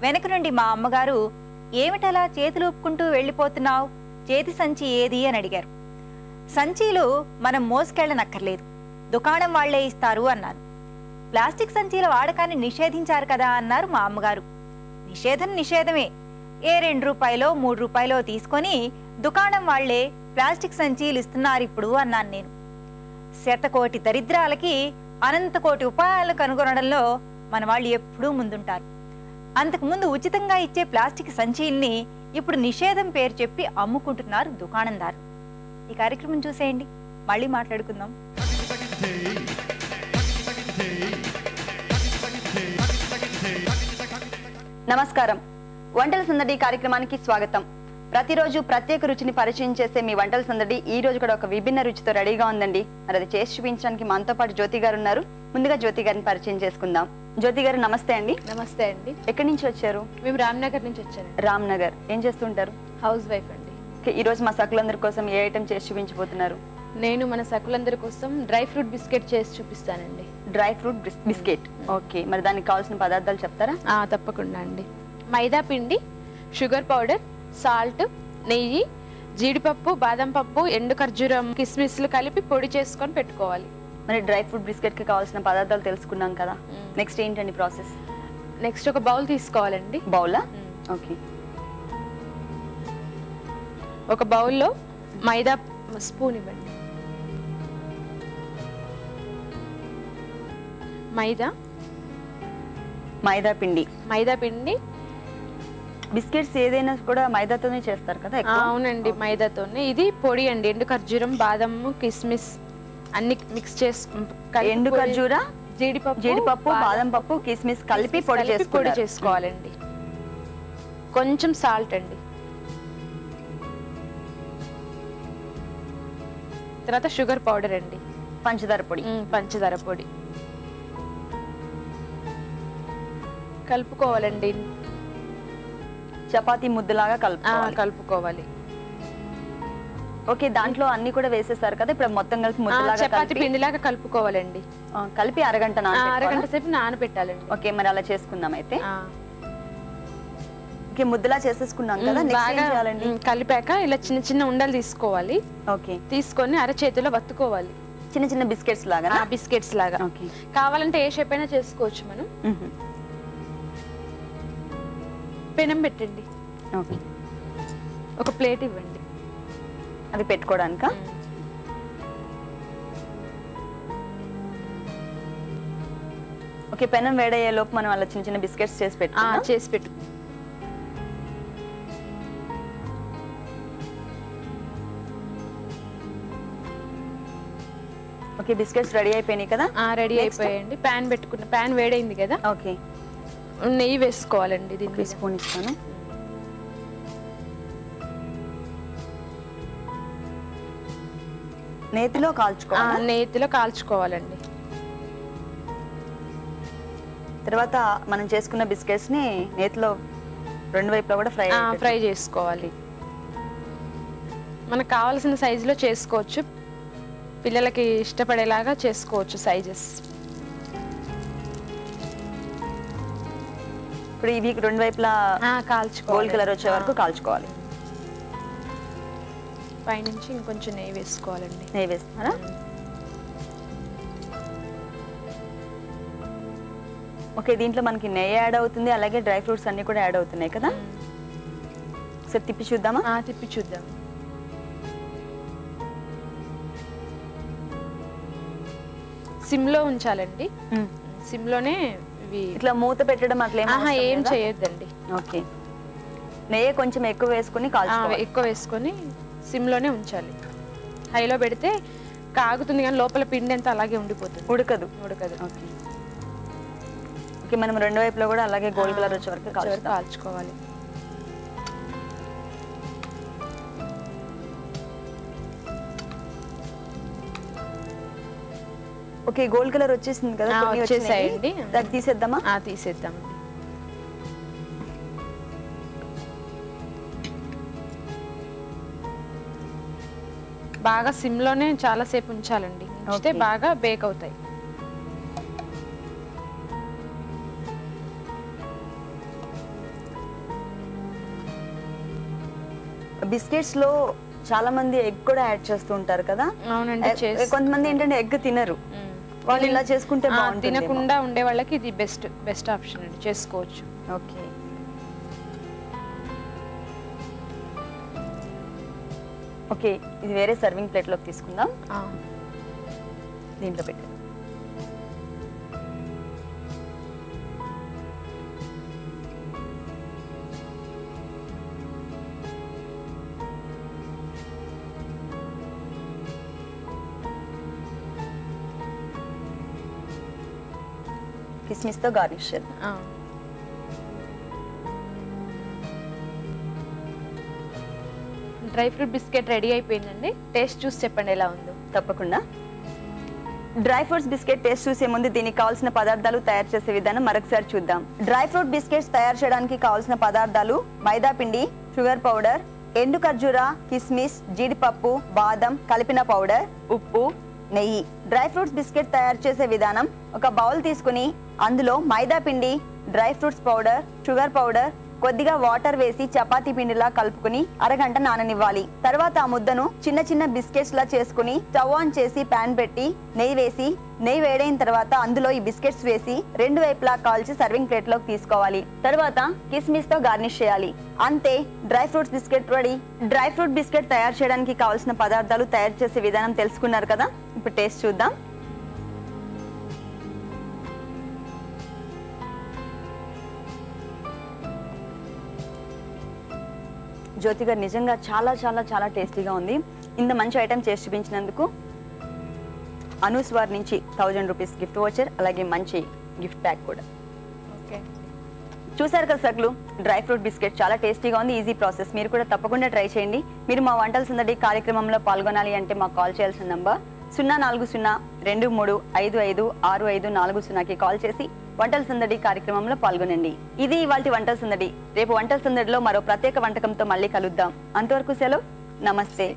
వెనక నుండి మా అమ్మగారు ఏమిటలా చేతులు ఊపుకుంటూ వెళ్ళిపోతున్నావు, చేతి సంచి ఏది అని అడిగారు. సంచీలు మనం మోసుకెళ్ళనక్కర్లేదు, దుకాణం వాళ్లే ఇస్తారు అన్నారు. ప్లాస్టిక్ సంచీల వాడకాన్ని నిషేధించారు కదా అన్నారు మా అమ్మగారు. నిషేధం నిషేధమే, ఏ 2 రూపాయలో 3 రూపాయలో తీసుకొని దుకాణం వాళ్లే ప్లాస్టిక్ సంచీలు ఇస్తున్నారు ఇప్పుడు అన్నాను నేను. శతకోటి దరిద్రాలకి అనంతకోటి ఉపాయాలను కనుగొనడంలో మన వాళ్ళు ఎప్పుడూ ముందుంటారు. అంతకుముందు ఉచితంగా ఇచ్చే ప్లాస్టిక్ సంచీల్ని ఇప్పుడు నిషేధం పేరు చెప్పి అమ్ముకుంటున్నారు దుకాణందారు. ఈ కార్యక్రమం చూసేయండి, మళ్ళీ మాట్లాడుకుందాం. నమస్కారం, వంటల సందడి కార్యక్రమానికి స్వాగతం. ప్రతిరోజు ప్రత్యేక రుచిని పరిచయం చేసే మీ వంటల సందడి ఈ రోజు కూడా ఒక విభిన్న రుచితో రెడీగా ఉందండి. మరి అది చేసి చూపించడానికి మనతో పాటు జ్యోతి గారు ఉన్నారు. ముందుగా జ్యోతి గారిని పరిచయం చేసుకుందాం. జ్యోతి గారు నమస్తే అండి. నమస్తే అండి. ఎక్కడి నుంచి వచ్చారు? మేము రామ్నగర్ నుంచి వచ్చాను. రామ్నగర్. ఏం చేస్తుంటారు? హౌస్ వైఫ్ అండి. ఈ రోజు మా సకులందరి కోసం ఏ ఐటమ్ చేసి చూపించబోతున్నారు? నేను మన సకులందరి కోసం డ్రై ఫ్రూట్ బిస్కెట్ చేసి చూపిస్తానండి. Dry fruit biscuit. ఓకే, మరి దానికి కావాల్సిన పదార్థాలు చెప్తారా? తప్పకుండా అండి. మైదా పిండి, షుగర్ పౌడర్, సాల్ట్, నెయ్యి, జీడిపప్పు, బాదం పప్పు, ఎండు ఖర్జూరం, కిస్మిస్లు కలిపి పొడి చేసుకొని పెట్టుకోవాలి. మరి డ్రై ఫ్రూట్ బిస్కెట్ కి కావాల్సిన పదార్థాలు తెలుసుకున్నాం కదా, నెక్స్ట్ ఏంటండి ప్రాసెస్? నెక్స్ట్ ఒక బౌల్ తీసుకోవాలండి. బౌలా? ఓకే. ఒక బౌల్లో మైదా స్పూన్ ఇవ్వండి. మైదా పిండి. బిస్కెట్స్ ఏదైనా కూడా మైదాతోనే చేస్తారు కదా? అవునండి, మైదాతోనే. ఇది పొడి అండి. ఎండు ఖర్జూరం, బాదము, కిస్మిస్ అన్ని మిక్స్ చేసి, ఎండు ఖర్జూర, జీడిపప్పు, బాదం పప్పు, కిస్మిస్ కలిపి పొడి చేసుకోవాలండి. కొంచెం సాల్ట్ అండి. తర్వాత షుగర్ పౌడర్ అండి. పంచదార పొడి కలుపుకోవాలండి. చపాతీ ముద్దలాగా కలుపుకోవాలి. ఓకే, దాంట్లో అన్ని కూడా వేసేసారు కదా, ఇప్పుడు మొత్తం కలిపి ముద్దలాగా చపాతీ పిండిలాగా కలుపుకోవాలండి. కలిపి అరగంట సేపు నానబెట్టాలండి. ఓకే, మరి అలా చేసుకుందాం అయితే. ఓకే, ముద్దలా చేసేసుకున్నాం కదా, నెక్స్ట్ ఏం చేయాలండి? కలిపాక ఇలా చిన్న చిన్న ఉండలు తీసుకోవాలి. ఓకే, తీసుకొని అరచేతిలో వత్తుకోవాలి. చిన్న చిన్న బిస్కెట్స్ లాగా? బిస్కెట్స్ లాగా. ఓకే, కావాలంటే ఏ షేప్ అయినా చేసుకోవచ్చు మనం. పెనం పెట్టండి. ఓకే, ఒక ప్లేట్ ఇవ్వండి. అది పెట్టుకోవడానికా? ఓకే, పెనం వేడయ్యే లోపు మనం అలా చిన్న చిన్న బిస్కెట్స్ చేసి పెట్టు. ఓకే, బిస్కెట్స్ రెడీ అయిపోయినాయి కదా? రెడీ అయిపోయాయండి. ప్యాన్ వేడైంది కదా? ఓకే, నెయ్యి వేసుకోవాలండి. దీనికి స్పూన్ ఇస్తాను. నేతిలో కాల్చుకోవాలండి. తర్వాత మనం చేసుకున్న బిస్కెట్స్ ని నేతిలో రెండు వైపులా కూడా ఫ్రై చేసుకోవాలి. మనకు కావాల్సిన సైజులో చేసుకోవచ్చు, పిల్లలకి ఇష్టపడేలాగా చేసుకోవచ్చు సైజెస్. ఇప్పుడు ఇవి రెండు వైపులా గోల్డ్ కలర్ వచ్చే వరకు కాల్చుకోవాలి. పైనుంచి ఇంకొంచెం నెయ్యి వేసుకోవాలండి. నెయ్యి వేస్తున్నారా? ఓకే, దీంట్లో మనకి నెయ్యి యాడ్ అవుతుంది, అలాగే డ్రై ఫ్రూట్స్ అన్ని కూడా యాడ్ అవుతున్నాయి కదా. ఒకసారి తిప్పి చూద్దామా? తిప్పి చూద్దాం. సిమ్లో ఉంచాలండి. సిమ్లోనే ఇట్లా మూత పెట్టడం అట్లా ఏం చేయొద్దండి. ఓకే, నెయ్యి కొంచెం ఎక్కువ వేసుకుని ఎక్కువ వేసుకొని సిమ్లోనే ఉంచాలి. హైలో పెడితే కాగుతుంది కానీ లోపల పిండి అంతా అలాగే ఉండిపోతుంది, ఉడకదు. ఓకే, ఓకే, మనం రెండు వైపులో కూడా అలాగే గోల్డ్ కలర్ వచ్చే వరకు కాల్చుకోవాలి. ఓకే, గోల్డ్ కలర్ వచ్చేసింది కదా, వచ్చేసాయండి. దాన్ని తీసేద్దామా? తీసేద్దాం. బాగా సిమ్లోనే చాలా సేపు ఉంచాలండి, ఉంచితే బాగా బేక్ అవుతాయి. బిస్కెట్స్ లో చాలా మంది ఎగ్ కూడా యాడ్ చేస్తూ ఉంటారు కదా. అవునండి, కొంతమంది ఏంటంటే ఎగ్ తినరు, వాళ్ళు ఇలా చేసుకుంటే బాగుంటుంది. తినకుండా ఉండే వాళ్ళకి ఇది బెస్ట్ ఆప్షన్ అండి, చేసుకోవచ్చు. ఓకే, ఓకే, ఇది వేరే సర్వింగ్ ప్లేట్ లోకి తీసుకుందాం. దీంట్లో పెట్టు. కిస్మిస్ తో గార్నిష్ చేద్దాం. డ్రై ఫ్రూట్ బిస్కెట్ రెడీ అయిపోయిందండి. టేస్ట్ చూసి చెప్పండి ఎలా ఉందో. తప్పకుండా. డ్రై ఫ్రూట్స్ బిస్కెట్ టేస్ట్ చూసే ముందు దీనికి కావాల్సిన పదార్థాలు తయారు చేసే విధానం మరొకసారి చూద్దాం. డ్రై ఫ్రూట్ బిస్కెట్స్ తయారు చేయడానికి కావాల్సిన పదార్థాలు మైదా పిండి, షుగర్ పౌడర్, ఎండు ఖర్జూర, కిస్మిస్, జీడిపప్పు, బాదం కలిపిన పౌడర్, ఉప్పు, నెయ్యి. డ్రై ఫ్రూట్స్ బిస్కెట్ తయారు చేసే విధానం: ఒక బౌల్ తీసుకుని అందులో మైదా పిండి, dry fruits powder, sugar powder, కొద్దిగా వాటర్ వేసి చపాతీ పిండిలా కలుపుకుని అరగంట నాననివ్వాలి. తర్వాత ఆ ముద్దను చిన్న చిన్న బిస్కెట్స్ లా చేసుకుని స్టవ్ ఆన్ చేసి పాన్ పెట్టి నెయ్యి వేసి, నెయ్యి వేడైన తర్వాత అందులో ఈ బిస్కెట్స్ వేసి రెండు వైపులా కాల్చి సర్వింగ్ ప్లేట్ లోకి తీసుకోవాలి. తర్వాత కిస్మిస్ తో గార్నిష్ చేయాలి. అంతే, dry fruits biscuit ready. Dry fruit biscuit తయారు చేయడానికి కావాల్సిన పదార్థాలు, తయారు చేసే విధానం తెలుసుకున్నారు కదా. ఇప్పుడు టేస్ట్ చూద్దాం. జ్యోతి గారు నిజంగా చాలా చాలా చాలా టేస్టీగా ఉంది. ఇంత మంచి ఐటెం చేసి చూపించినందుకు అనూస్ వారి నుంచి 1000 రూపీస్ గిఫ్ట్ వోచర్, అలాగే మంచి గిఫ్ట్ ప్యాక్ కూడా. చూసారు కదా సర్కులు, డ్రై ఫ్రూట్ బిస్కెట్ చాలా టేస్టీగా ఉంది. ఈజీ ప్రాసెస్, మీరు కూడా తప్పకుండా ట్రై చేయండి. మీరు మా వంటల సందడి కార్యక్రమంలో పాల్గొనాలి అంటే మాకు కాల్ చేయాల్సిన నంబర్ 04023556540కి కాల్ చేసి వంటల సందడి కార్యక్రమంలో పాల్గొనండి. ఇది ఇవాల్టి వంటల సందడి. రేపు వంటల సందడిలో మరో ప్రత్యేక వంటకంతో మళ్ళీ కలుద్దాం. అంతవరకు సెలవు, నమస్తే.